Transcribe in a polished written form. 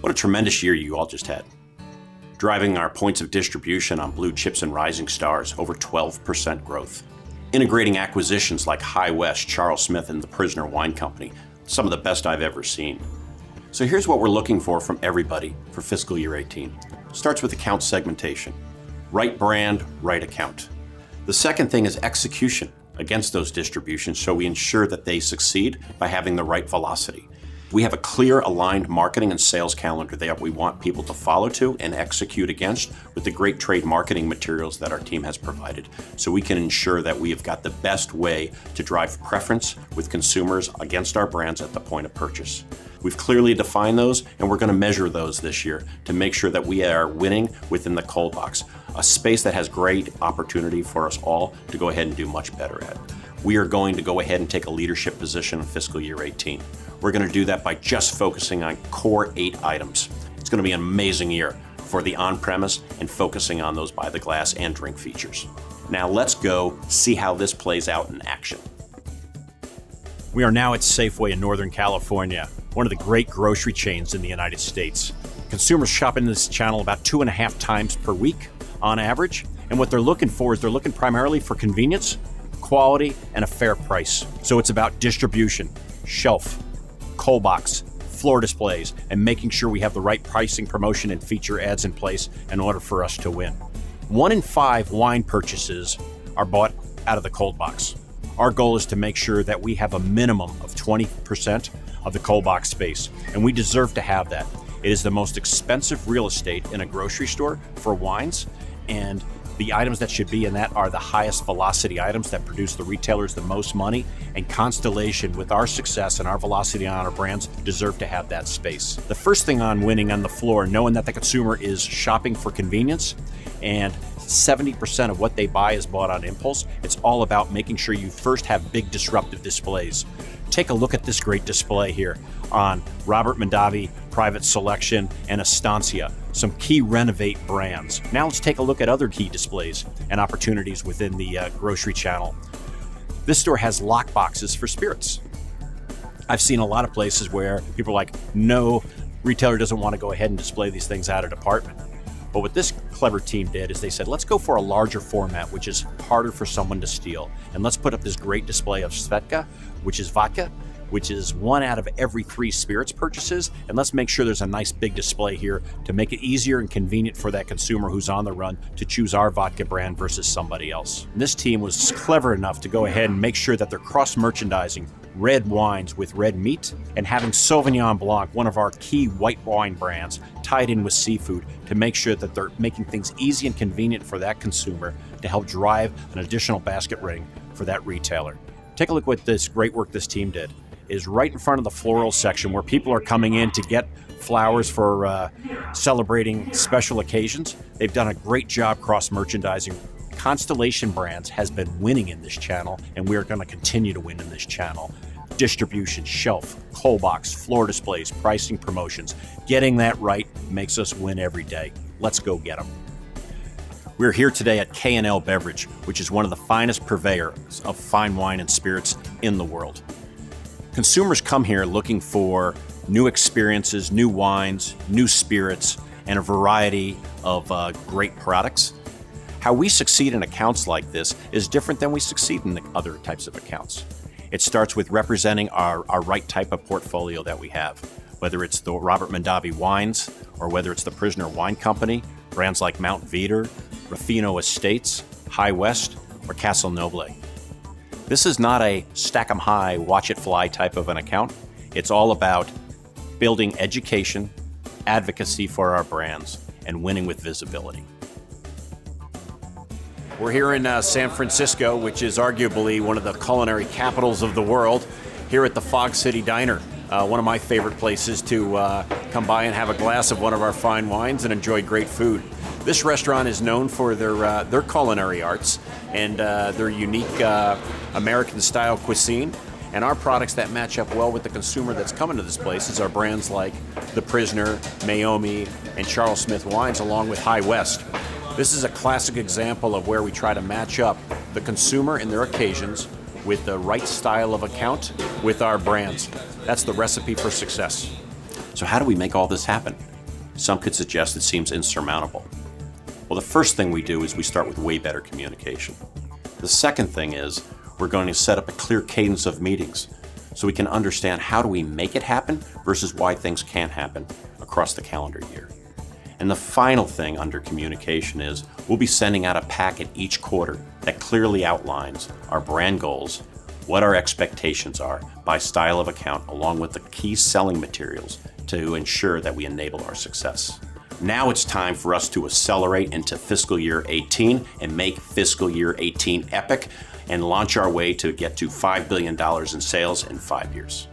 What a tremendous year you all just had. Driving our points of distribution on blue chips and rising stars, over 12% growth. Integrating acquisitions like High West, Charles Smith, and the Prisoner Wine Company, some of the best I've ever seen. So here's what we're looking for from everybody for fiscal year 18. Starts with account segmentation. Right brand, right account. The second thing is execution against those distributions, so we ensure that they succeed by having the right velocity. We have a clear, aligned marketing and sales calendar that we want people to follow to and execute against with the great trade marketing materials that our team has provided, so we can ensure that we have got the best way to drive preference with consumers against our brands at the point of purchase. We've clearly defined those, and we're going to measure those this year to make sure that we are winning within the cold box, a space that has great opportunity for us all to go ahead and do much better at. We are going to go ahead and take a leadership position in fiscal year 18. We're going to do that by just focusing on core 8 items. It's going to be an amazing year for the on-premise and focusing on those by the glass and drink features. Now let's go see how this plays out in action. We are now at Safeway in Northern California, one of the great grocery chains in the United States. Consumers shop in this channel about 2.5 times per week on average, and what they're looking for is they're looking primarily for convenience, quality, and a fair price. So it's about distribution, shelf, cold box, floor displays, and making sure we have the right pricing, promotion, and feature ads in place in order for us to win. 1 in 5 wine purchases are bought out of the cold box. Our goal is to make sure that we have a minimum of 20% of the cold box space, and we deserve to have that. It is the most expensive real estate in a grocery store for wines, and the items that should be in that are the highest velocity items that produce the retailers the most money, and Constellation, with our success and our velocity on our brands, deserve to have that space. The first thing on winning on the floor, knowing that the consumer is shopping for convenience, and 70% of what they buy is bought on impulse, it's all about making sure you first have big disruptive displays. Take a look at this great display here on Robert Mondavi, Private Selection, and Estancia, some key Renovate brands. Now let's take a look at other key displays and opportunities within the grocery channel. This store has lock boxes for spirits. I've seen a lot of places where people are like, no, retailer doesn't want to go ahead and display these things out of department. But what this clever team did is they said, let's go for a larger format, which is harder for someone to steal. And let's put up this great display of Svedka, which is vodka, which is 1 out of every 3 spirits purchases. And let's make sure there's a nice big display here to make it easier and convenient for that consumer who's on the run to choose our vodka brand versus somebody else. And this team was clever enough to go ahead and make sure that they're cross-merchandising red wines with red meat, and having Sauvignon Blanc, one of our key white wine brands, tied in with seafood to make sure that they're making things easy and convenient for that consumer to help drive an additional basket ring for that retailer. Take a look what this great work this team did. Is right in front of the floral section where people are coming in to get flowers for celebrating special occasions. They've done a great job cross-merchandising. Constellation Brands has been winning in this channel, and we're going to continue to win in this channel. Distribution, shelf, cold box, floor displays, pricing, promotions. Getting that right makes us win every day. Let's go get them. We're here today at K&L Beverage, which is one of the finest purveyors of fine wine and spirits in the world. Consumers come here looking for new experiences, new wines, new spirits, and a variety of great products. How we succeed in accounts like this is different than we succeed in the other types of accounts. It starts with representing our right type of portfolio that we have, whether it's the Robert Mondavi wines or whether it's the Prisoner Wine Company, brands like Mount Veeder, Ruffino Estates, High West, or Castle Noble. This is not a stack 'em high, watch it fly type of an account. It's all about building education, advocacy for our brands, and winning with visibility. We're here in San Francisco, which is arguably one of the culinary capitals of the world, here at the Fog City Diner, one of my favorite places to come by and have a glass of one of our fine wines and enjoy great food. This restaurant is known for their culinary arts and their unique American-style cuisine. And our products that match up well with the consumer that's coming to this place is our brands like The Prisoner, Meiomi, and Charles Smith wines, along with High West. This is a classic example of where we try to match up the consumer and their occasions with the right style of account with our brands. That's the recipe for success. So how do we make all this happen? Some could suggest it seems insurmountable. Well, the first thing we do is we start with way better communication. The second thing is we're going to set up a clear cadence of meetings so we can understand how do we make it happen versus why things can't happen across the calendar year. And the final thing under communication is we'll be sending out a packet each quarter that clearly outlines our brand goals, what our expectations are by style of account, along with the key selling materials to ensure that we enable our success. Now it's time for us to accelerate into fiscal year 18 and make fiscal year 18 epic and launch our way to get to $5 billion in sales in 5 years.